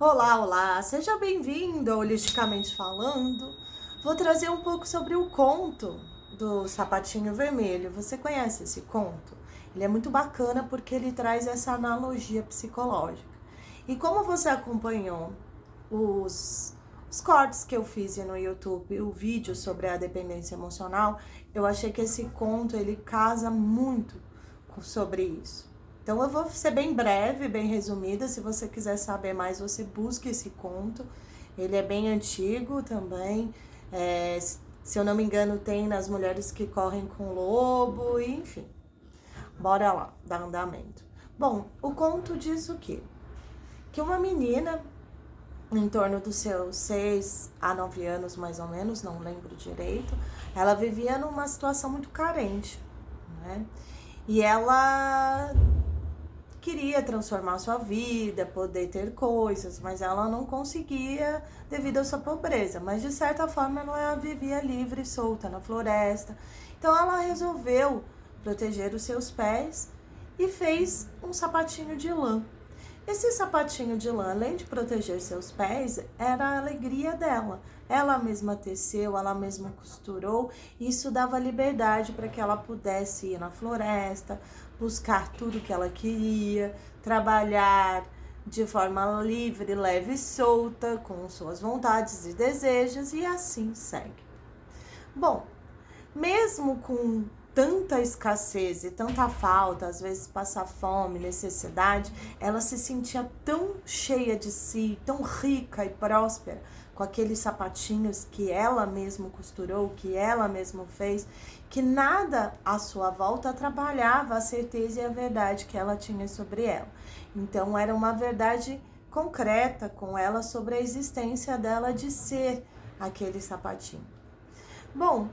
Olá, olá, seja bem-vindo ao Holisticamente Falando. Vou trazer um pouco sobre o conto do Sapatinho Vermelho. Você conhece esse conto? Ele é muito bacana porque ele traz essa analogia psicológica. E como você acompanhou os cortes que eu fiz no YouTube, o vídeo sobre a dependência emocional, eu achei que esse conto ele casa muito sobre isso. Então eu vou ser bem breve, bem resumida. Se você quiser saber mais, você busque esse conto. Ele é bem antigo também. Se eu não me engano, tem nas Mulheres que Correm com o Lobo, enfim. Bora lá, dar andamento. Bom, o conto diz o quê? Que uma menina, em torno dos seus 6 a 9 anos, mais ou menos, não lembro direito, ela vivia numa situação muito carente, né? E ela queria transformar sua vida, poder ter coisas, mas ela não conseguia devido à sua pobreza. Mas de certa forma ela vivia livre, solta na floresta. Então ela resolveu proteger os seus pés e fez um sapatinho de lã. Esse sapatinho de lã, além de proteger seus pés, era a alegria dela. Ela mesma teceu, ela mesma costurou, e isso dava liberdade para que ela pudesse ir na floresta, buscar tudo que ela queria, trabalhar de forma livre, leve e solta, com suas vontades e desejos, e assim segue. Bom, mesmo com tanta escassez e tanta falta, às vezes passar fome, necessidade, ela se sentia tão cheia de si, tão rica e próspera, com aqueles sapatinhos que ela mesma costurou, que ela mesma fez, que nada à sua volta trabalhava a certeza e a verdade que ela tinha sobre ela. Então era uma verdade concreta com ela sobre a existência dela de ser aquele sapatinho. Bom,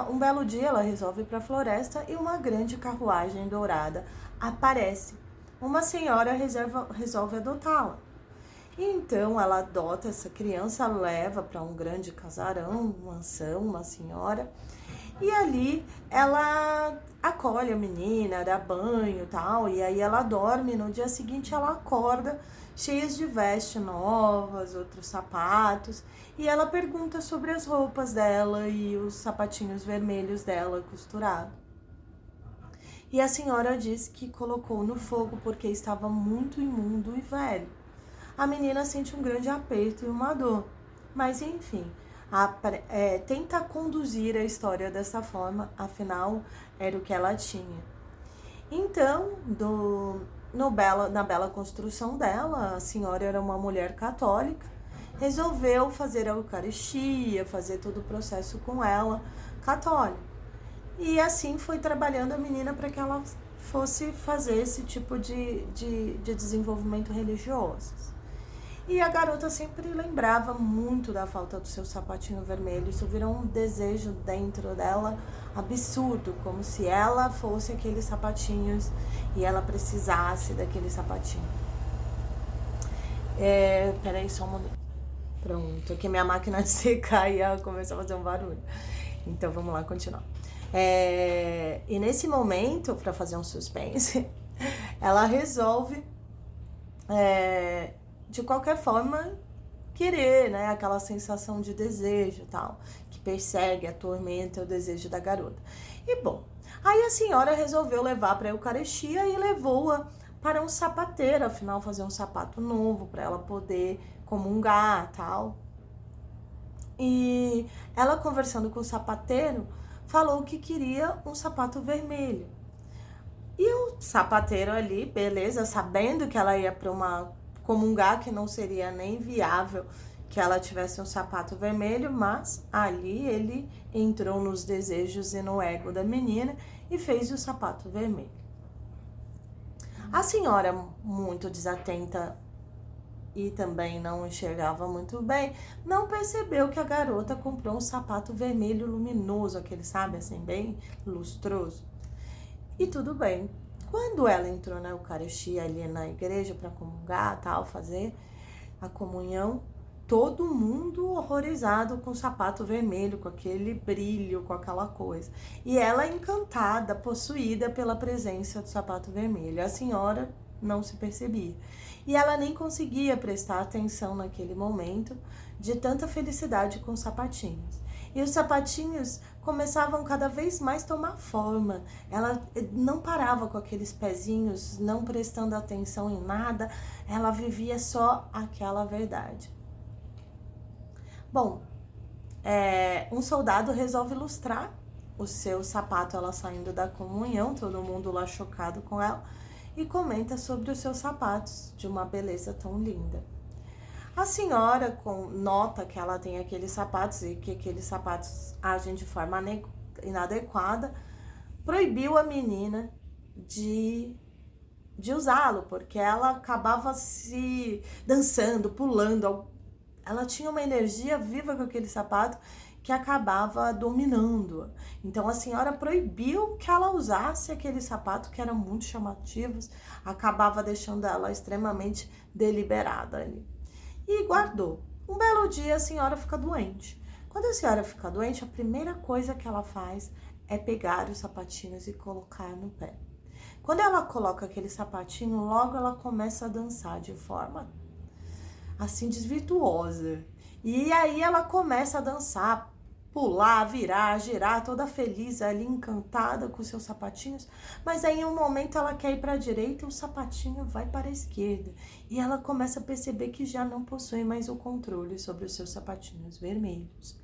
um belo dia ela resolve ir para a floresta e uma grande carruagem dourada aparece. Uma senhora resolve adotá-la. Então ela adota essa criança, leva para um grande casarão, mansão, uma senhora, e ali ela acolhe a menina, dá banho e tal, e aí ela dorme. No dia seguinte ela acorda cheia de vestes novas, outros sapatos, e ela pergunta sobre as roupas dela e os sapatinhos vermelhos dela costurados. E a senhora diz que colocou no fogo porque estava muito imundo e velho. A menina sente um grande aperto e uma dor, mas enfim, tenta conduzir a história dessa forma, afinal era o que ela tinha. Então, na bela construção dela, a senhora era uma mulher católica, resolveu fazer a Eucaristia, fazer todo o processo com ela, católico. E assim foi trabalhando a menina para que ela fosse fazer esse tipo de desenvolvimento religioso. E a garota sempre lembrava muito da falta do seu sapatinho vermelho. Isso virou um desejo dentro dela absurdo, como se ela fosse aqueles sapatinhos e ela precisasse daquele sapatinho. Peraí, só um momento. Pronto, aqui minha máquina de secar ia começar a fazer um barulho. Então vamos lá, continuar. E nesse momento, para fazer um suspense, ela resolve de qualquer forma querer, né, aquela sensação de desejo e tal, que persegue, atormenta o desejo da garota. E bom, aí a senhora resolveu levar para a Eucaristia e levou-a para um sapateiro, afinal fazer um sapato novo para ela poder comungar, tal. E ela, conversando com o sapateiro, falou que queria um sapato vermelho. E o sapateiro ali, beleza, sabendo que ela ia para uma comungar, que não seria nem viável que ela tivesse um sapato vermelho, mas ali ele entrou nos desejos e no ego da menina e fez o sapato vermelho. A senhora, muito desatenta e também não enxergava muito bem, não percebeu que a garota comprou um sapato vermelho luminoso, aquele, sabe, assim, bem lustroso. E tudo bem. Quando ela entrou na Eucaristia ali na igreja para comungar, tal, fazer a comunhão, todo mundo horrorizado com o sapato vermelho, com aquele brilho, com aquela coisa. E ela encantada, possuída pela presença do sapato vermelho. A senhora não se percebia. E ela nem conseguia prestar atenção naquele momento de tanta felicidade com os sapatinhos. E os sapatinhos começavam cada vez mais tomar forma. Ela não parava com aqueles pezinhos, não prestando atenção em nada. Ela vivia só aquela verdade. Bom, um soldado resolve ilustrar o seu sapato, ela saindo da comunhão, todo mundo lá chocado com ela, e comenta sobre os seus sapatos, de uma beleza tão linda. A senhora nota que ela tem aqueles sapatos e que aqueles sapatos agem de forma inadequada, proibiu a menina de usá-lo, porque ela acabava se dançando, pulando. Ela tinha uma energia viva com aquele sapato que acabava dominando. Então a senhora proibiu que ela usasse aquele sapato que eram muito chamativos, acabava deixando ela extremamente deliberada ali. E guardou. Um belo dia a senhora fica doente. Quando a senhora fica doente, a primeira coisa que ela faz é pegar os sapatinhos e colocar no pé. Quando ela coloca aquele sapatinho, logo ela começa a dançar de forma assim desvirtuosa. E aí ela começa a dançar, pular, virar, girar, toda feliz ali, encantada com seus sapatinhos. Mas aí em um momento ela quer ir para a direita e o sapatinho vai para a esquerda. E ela começa a perceber que já não possui mais o controle sobre os seus sapatinhos vermelhos.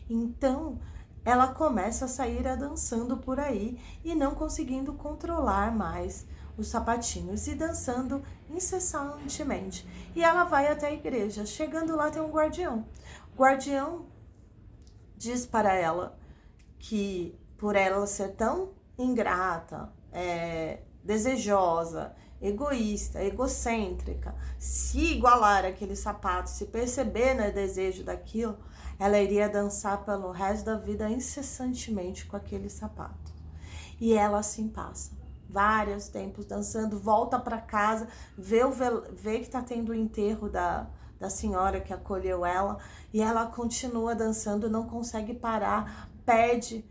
Então ela começa a sair dançando por aí e não conseguindo controlar mais os sapatinhos e dançando incessantemente. E ela vai até a igreja. Chegando lá tem um guardião. O guardião diz para ela que por ela ser tão ingrata, desejosa, egoísta, egocêntrica, se igualar aquele sapato, se perceber no desejo daquilo, ela iria dançar pelo resto da vida incessantemente com aquele sapato. E ela assim passa vários tempos dançando, volta para casa, vê que tá tendo o enterro da senhora que acolheu ela, e ela continua dançando, não consegue parar, pede,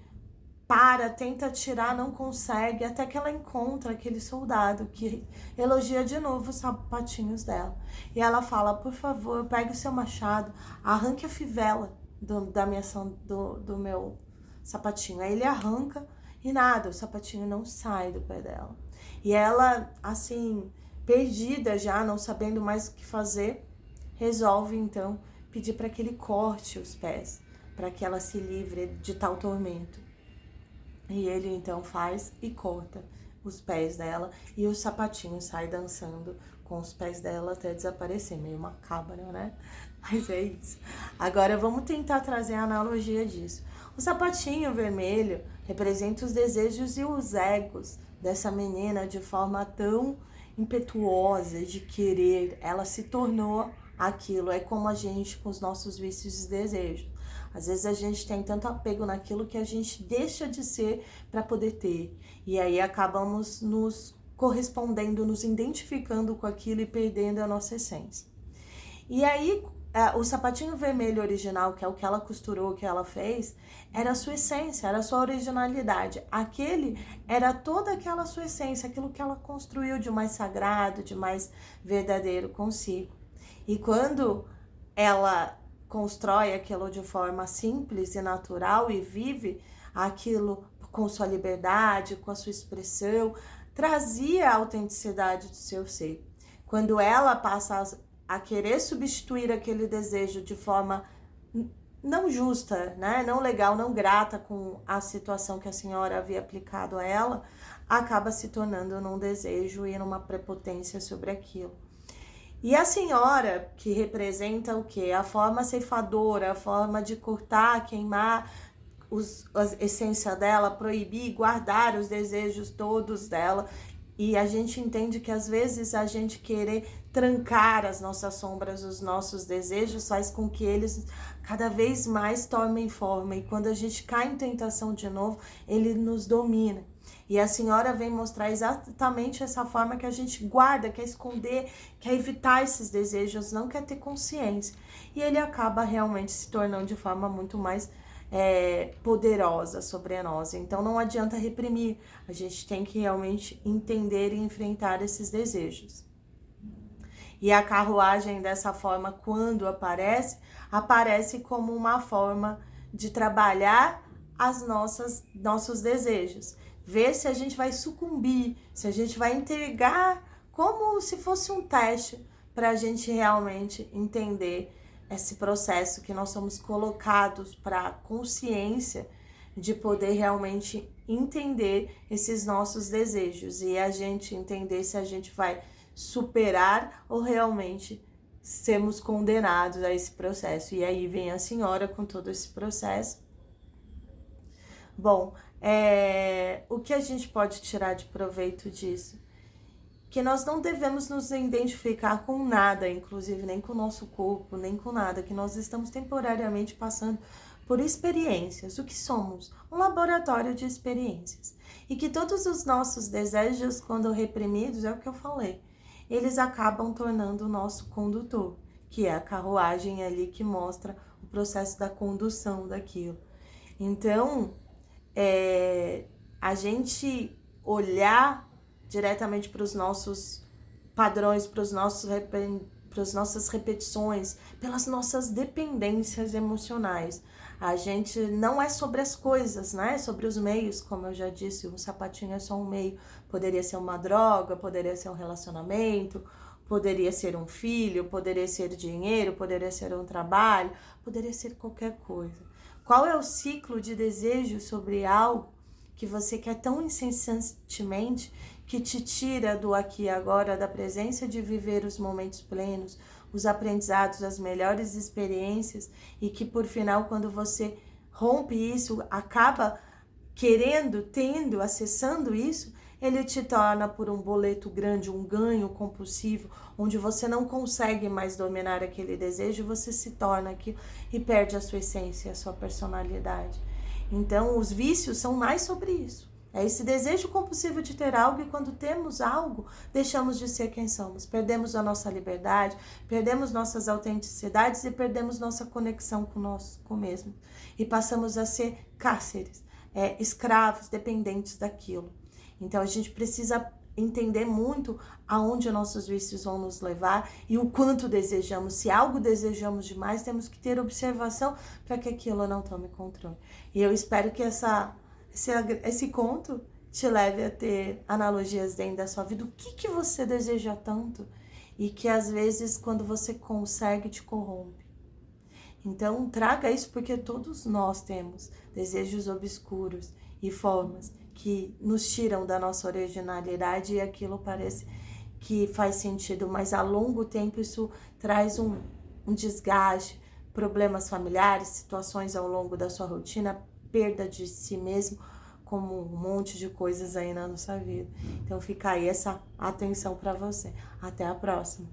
tenta tirar, não consegue, até que ela encontra aquele soldado que elogia de novo os sapatinhos dela. E ela fala, por favor, pegue o seu machado, arranque a fivela do meu sapatinho. Aí ele arranca e nada, o sapatinho não sai do pé dela. E ela, assim, perdida já, não sabendo mais o que fazer, resolve então pedir para que ele corte os pés, para que ela se livre de tal tormento. E ele então faz e corta os pés dela e o sapatinho sai dançando com os pés dela até desaparecer. Meio macabro, né? Mas é isso. Agora vamos tentar trazer a analogia disso. O sapatinho vermelho representa os desejos e os egos dessa menina de forma tão impetuosa de querer. Ela se tornou aquilo. É como a gente com os nossos vícios e desejos. Às vezes a gente tem tanto apego naquilo que a gente deixa de ser para poder ter. E aí acabamos nos correspondendo, nos identificando com aquilo e perdendo a nossa essência. E aí o sapatinho vermelho original, que é o que ela costurou, que ela fez, era a sua essência, era a sua originalidade. Aquele era toda aquela sua essência, aquilo que ela construiu de mais sagrado, de mais verdadeiro consigo. E quando ela constrói aquilo de forma simples e natural e vive aquilo com sua liberdade, com a sua expressão, trazia a autenticidade do seu ser. Quando ela passa a querer substituir aquele desejo de forma não justa, né? Não legal, não grata com a situação que a senhora havia aplicado a ela, acaba se tornando num desejo e numa prepotência sobre aquilo. E a senhora, que representa o quê? A forma ceifadora, a forma de cortar, queimar a essência dela, proibir, guardar os desejos todos dela. E a gente entende que às vezes a gente querer trancar as nossas sombras, os nossos desejos, faz com que eles cada vez mais tomem forma. E quando a gente cai em tentação de novo, ele nos domina. E a senhora vem mostrar exatamente essa forma que a gente guarda, quer esconder, quer evitar esses desejos, não quer ter consciência. E ele acaba realmente se tornando de forma muito mais poderosa sobre nós. Então não adianta reprimir, a gente tem que realmente entender e enfrentar esses desejos. E a carruagem, dessa forma, quando aparece como uma forma de trabalhar nossos desejos. Ver se a gente vai sucumbir, se a gente vai entregar como se fosse um teste para a gente realmente entender esse processo que nós somos colocados para a consciência de poder realmente entender esses nossos desejos e a gente entender se a gente vai superar ou realmente sermos condenados a esse processo. E aí vem a senhora com todo esse processo. Bom, o que a gente pode tirar de proveito disso? Que nós não devemos nos identificar com nada, inclusive nem com o nosso corpo, nem com nada, que nós estamos temporariamente passando por experiências. O que somos? Um laboratório de experiências. E que todos os nossos desejos, quando reprimidos, é o que eu falei, eles acabam tornando o nosso condutor, que é a carruagem ali que mostra o processo da condução daquilo. Então, a gente olhar diretamente para os nossos padrões, para as nossas repetições, pelas nossas dependências emocionais. A gente não é sobre as coisas, né? É sobre os meios, como eu já disse, o sapatinho é só um meio. Poderia ser uma droga, poderia ser um relacionamento, poderia ser um filho, poderia ser dinheiro, poderia ser um trabalho, poderia ser qualquer coisa. Qual é o ciclo de desejo sobre algo que você quer tão incessantemente que te tira do aqui e agora, da presença de viver os momentos plenos, os aprendizados, as melhores experiências e que por final, quando você rompe isso, acaba tendo, acessando isso, ele te torna por um boleto grande, um ganho compulsivo, onde você não consegue mais dominar aquele desejo, você se torna aquilo e perde a sua essência, a sua personalidade. Então, os vícios são mais sobre isso. É esse desejo compulsivo de ter algo e quando temos algo, deixamos de ser quem somos. Perdemos a nossa liberdade, perdemos nossas autenticidades e perdemos nossa conexão com nós mesmos. E passamos a ser cárceres, escravos, dependentes daquilo. Então, a gente precisa entender muito aonde nossos vícios vão nos levar e o quanto desejamos. Se algo desejamos demais, temos que ter observação para que aquilo não tome controle. E eu espero que esse conto te leve a ter analogias dentro da sua vida. O que você deseja tanto e que às vezes quando você consegue te corrompe. Então traga isso porque todos nós temos desejos obscuros e formas que nos tiram da nossa originalidade e aquilo parece que faz sentido, mas a longo tempo isso traz um desgaste, problemas familiares, situações ao longo da sua rotina, perda de si mesmo, como um monte de coisas aí na nossa vida. Então fica aí essa atenção para você. Até a próxima.